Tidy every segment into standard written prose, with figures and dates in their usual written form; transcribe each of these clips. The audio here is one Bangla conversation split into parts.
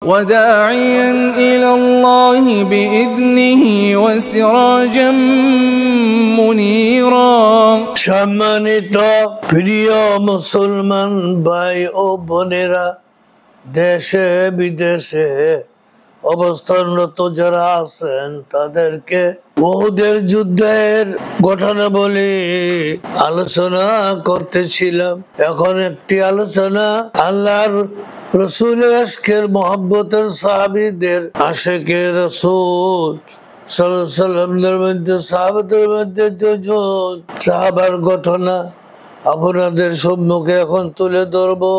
وداعيا إلى الله بإذنه وسراجا منيرا সম্মানিত প্রিয় মুসলমান ভাই ও বোনেরা, দেশে বিদেশে অবস্থানরত যারা আছেন তাদেরকে উহুদের যুদ্ধের ঘটনাবলী আলোচনা করতেছিলাম। এখন একটি আলোচনা আল্লাহর রসুলের আশকের মহব্বতের সাহাবীদের আশিকে রাসূল সাল্লাল্লাহু আলাইহি ওয়াসাল্লামের মধ্যে সাহাবাদের মধ্যে দুজন সাহাবার ঘটনা আপনাদের সম্মুখে এখন তুলে ধরবো।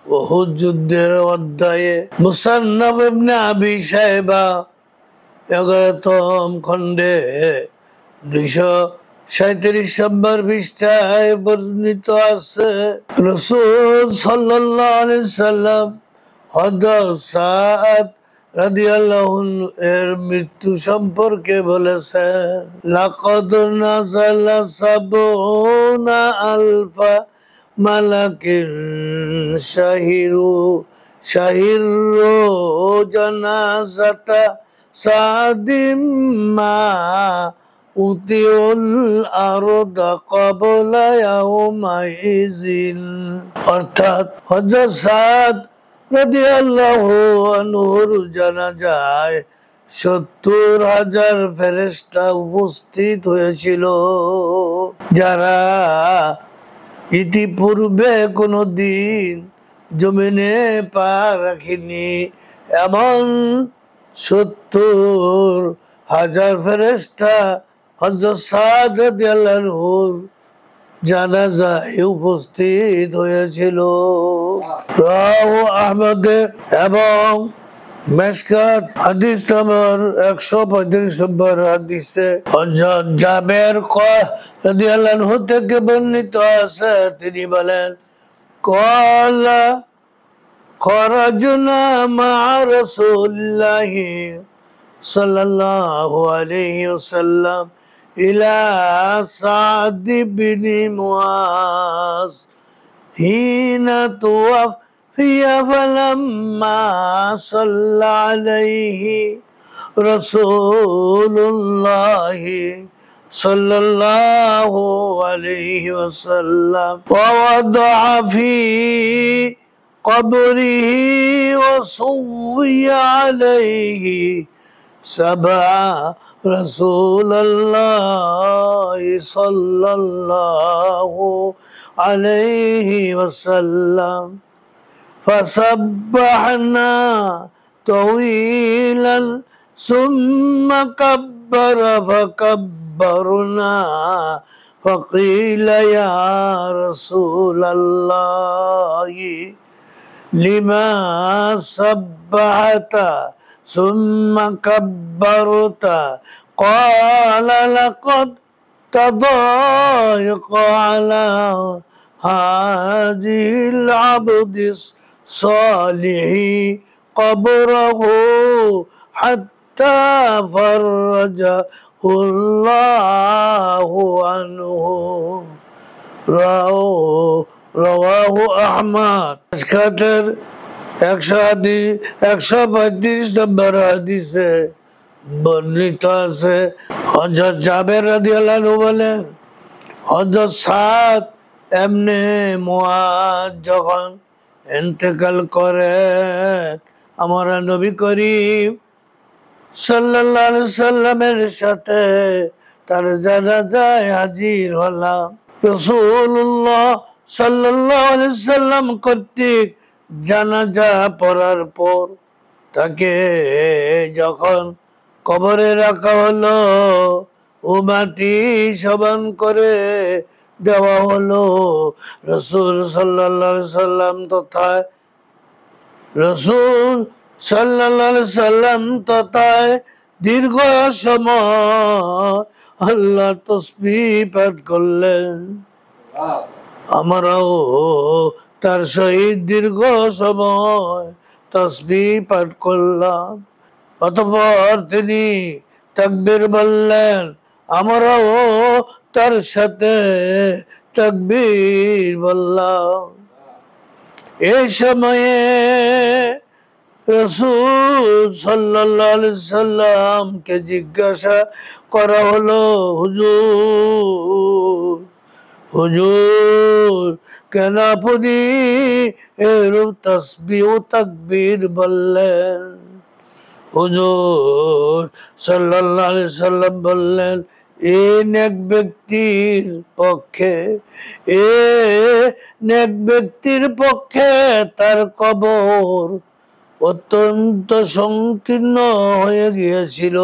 উহুদ যুদ্ধের অধ্যায়ে মুসান্নাফ ইবনে আবি শায়বা 11তম খণ্ডে 237 নম্বর পৃষ্ঠায় বর্ণিত আছে, রাসূল সাল্লাল্লাহু আলাইহি সাল্লাম হযরত সাদ রাদিয়াল্লাহু আনহু এর মৃত্যু সম্পর্কে বলেছেন, লাকাদ নাযালা সাবুনা আলফা মালাকিন শাহিরু জানাজাতা সাদিম মা উতিউল আরদা ক্বাবলা ইয়াউমাইযিন। অর্থাৎ হযরত সাদ রাদিয়াল্লাহু আনহুর জানাজায় 70,000 ফেরেশতা উপস্থিত হয়েছিল, যারা ইতিপূর্বে কোনো দিন জমিনে পা রাখেনি। এমন 70,000 ফেরেশতা হযরত সাদ রাদিয়াল্লাহু আনহুর জানাজায় উপস্থিত হয়েছিল। রাওয়াহু আহমদ এবং মেশকাত হাদিস নম্বর 135 নম্বর হাদিসে হযরত জাবের রাদিয়াল্লাহু আনহু থেকে বর্ণিত আছে, তিনি বলেন, ক্বালা খরাজনা মা রাসূলিল্লাহি সাল্লাল্লাহু আলাইহি ওয়াসাল্লাম ইলা সাদ ইবনে মুআজ হিনা তুওয়াফিয়া ফালাম্মা সাল্লা আলাইহি রাসূলুল্লাহি সাল্লাল্লাহু আলাইহি ওয়াসাল্লাম ওয়া ওয়াদাআ ফি কবরিহি ওয়া সুওয়িয়া আলাইহি সাবআ রাসূলুল্লাহি সাল্লাল্লাহু আলাইহি ওয়াসাল্লাম ফাসাব্বাহনা তাওয়িলান সুম্মা কাব্বারা ফাকাব্বারনা ফাকিলা ইয়া রাসূলাল্লাহি লিমা সাব্বাহতা সুম্মা কাব্বারতা ক্বালা লাকাদ তাদায়্যাকা আলা হাযিল আবদিস সালিহি কবরহু হাত্তা ফাররাজাহুল্লাহু আনহু। রাওয়াহু আহমদ। মেশকাতের 135 নম্বর হাদিসে বর্ণিত আছে, হযরত জাবের রাদিয়াল্লাহু আনহু বলেন, হযরত সাদ ইবনে মুআজ যখন ইন্তেকাল করেন, আমরা নবী করিম সাল্লাল্লাহু আলাইহি সাল্লামের সাথে তার জানাজায় হাজির হলাম। রাসূলুল্লাহ সাল্লাল্লাহু আলাইহি সাল্লাম কর্তৃক জানাজা পড়ার পর তাকে যখন কবরে রাখা হলো ও মাটি সমান করে দেওয়া হলো, রাসূল সাল্লাল্লাহু আলাইহি সাল্লাম তথায় দীর্ঘ সময় আল্লাহ তাসবিহ পাঠ করলেন। আমরাও তার সহিত দীর্ঘ সময় তাসবিহ পাঠ করলাম। অতঃপর তিনি তাকবীর বললেন, আমরাও তার সাথে তাকবীর বললাম। এই সময়ে রাসূল সাল্লাল্লাহু আলাইহি সাল্লামকে জিজ্ঞাসা করা হলো, হুজুর হুজুর কেন আপনি এরূপ তাসবিহ ও তাকবীর বললেন? হুজুর সাল্লাল্লাহু আলাইহি সাল্লাম বললেন, এই নেক ব্যক্তির পক্ষে, এ নেক ব্যক্তির পক্ষে তার কবর অত্যন্ত সংকীর্ণ হয়ে গিয়েছিল,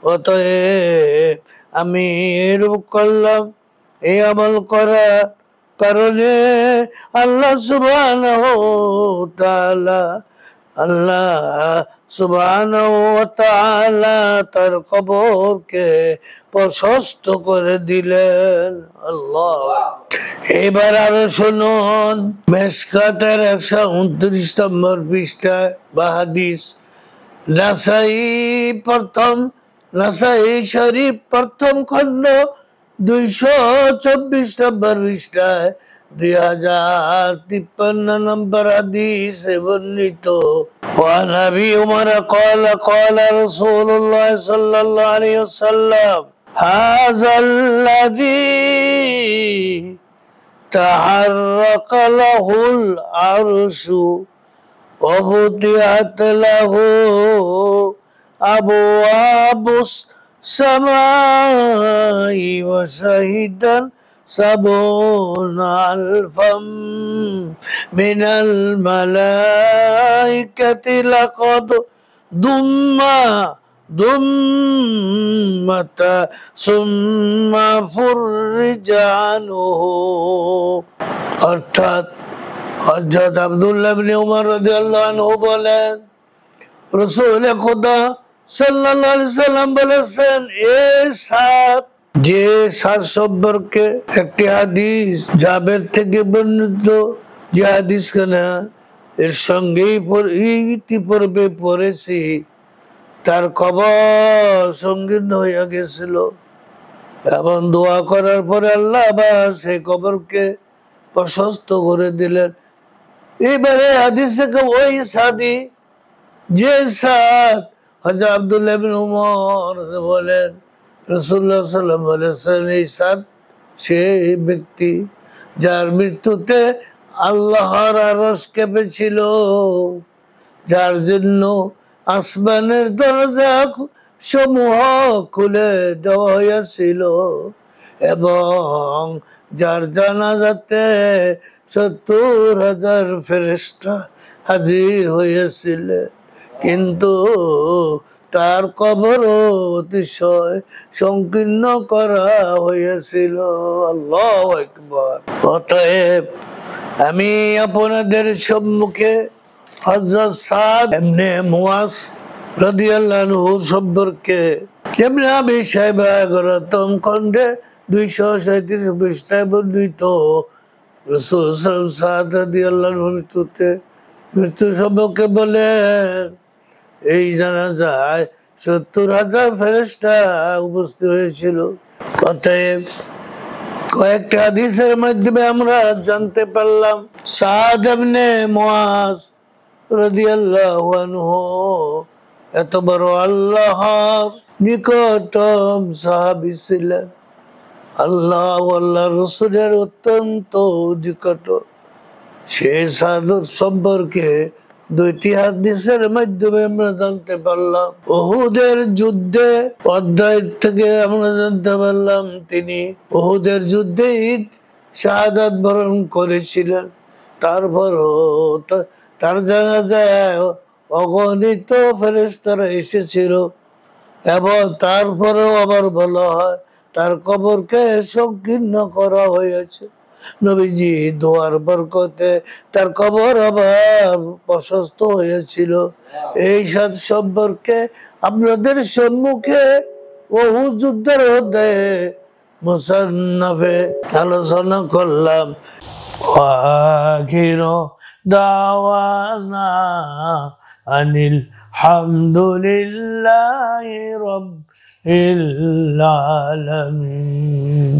অতএব আমি এরূপ করলাম। এই আমল করা কারণে আল্লাহ সুবহানাহু ওয়া তাআলা তার কবরকে প্রশস্ত করে দিলেন। আল্লাহ। এবার আরো শুনুন, মেশকাতের 129 নম্বর পৃষ্ঠায় বা হাদিস, নাসাই শরীফ প্রথম খণ্ড 224 নম্বর পৃষ্ঠায় 2053 নম্বর হাদিসে বর্ণিত, وعن أبي عمر قال رسول الله صلى الله عليه وسلم هذا الذي تحرك له العرش وفتحت له أبواب السماء وشهدا 70,000 من الملائكة لقد ضمت ثم فرج عنه। অর্থাৎ হযরত আব্দুল্লাহ ইবনে উমর রাদিয়াল্লাহু আনহু বলেন, রাসূল খোদা সাল্লাল্লাহু আলাইহি সাল্লাম বলেছেন, যে সাত সম্পর্কে একটি হাদিস জাবের থেকে বর্ণিত, যে হাদিস খানা এর সঙ্গেই ইতিপূর্বে পড়েছি, তার কবর সংকীর্ণ হইয়া গেছিল এবং দোয়া করার পরে আল্লাহ আবার সেই কবরকে প্রশস্ত করে দিলেন। এবারে হাদিসে ওই সাদি, যে সাদ হযরত আব্দুল্লাহ ইবনে উমর বলেন, রাসূলুল্লাহ সাল্লাল্লাহু আলাইহি ওয়াসাল্লাম বলেছেন, এই সাদ সেই ব্যক্তি যার মৃত্যুতে আল্লাহর আরশ কেঁপেছিল, যার জন্য আসমানের দরজা সমূহ খুলে দেওয়া হয়েছিল এবং যার জানাজাতে 70,000 ফেরেশতা হাজির হয়েছিলেন, কিন্তু তার কবর অতিশয় সংকীর্ণ করা হয়েছিল। আল্লাহু আকবার। অতএব আমি আপনাদের সম্মুখে হযরত সাদ ইবনে মুআজ রাদিয়াল্লাহু আনহু সম্পর্কে ইবনে আবি শাইবা 11 খণ্ডে 237 পৃষ্ঠায় বর্ণিত রাসূল সাদ রাদিয়াল্লাহু আনহু মৃত্যু সম্পর্কে বলেন, এই জানাজায় 70,000 ফেরেশতা উপস্থিত হয়েছিল। অতএব কয়েকটা হাদিসের মাধ্যমে আমরা জানতে পারলাম সাদ ইবনে মুআজ রাদিয়াল্লাহু আনহু এত বড় আল্লাহর নিকটতম সাহাবী ছিলেন, আল্লাহ ও আল্লাহর রাসূলের অত্যন্ত নিকট। সেই সাদর সম্পর্কে দুইটি হাদিসের মাধ্যমে আমরা জানতে পারলাম। উহুদের যুদ্ধে অধ্যায় থেকে আমরা জানতে পারলাম তিনি উহুদের যুদ্ধে শাহাদাত বরণ করেছিলেন। তারপরও তার জানাজায় অগণিত ফেরেশতারা এসেছিল এবং তারপরেও আবার বলা হয় তার কবরকে সংকীর্ণ করা হয়েছে। নবীজি দোয়ার বরকতে তার কবর আবার প্রশস্ত হয়েছিল। এই সাত সম্পর্কে আপনাদের সম্মুখে উহুদ যুদ্ধের অধ্যায়ে মুসান্নাফে আলোচনা করলাম। আখিরু দাওয়ানা আনিল হামদুলিল্লাহি রাব্বিল আলামিন।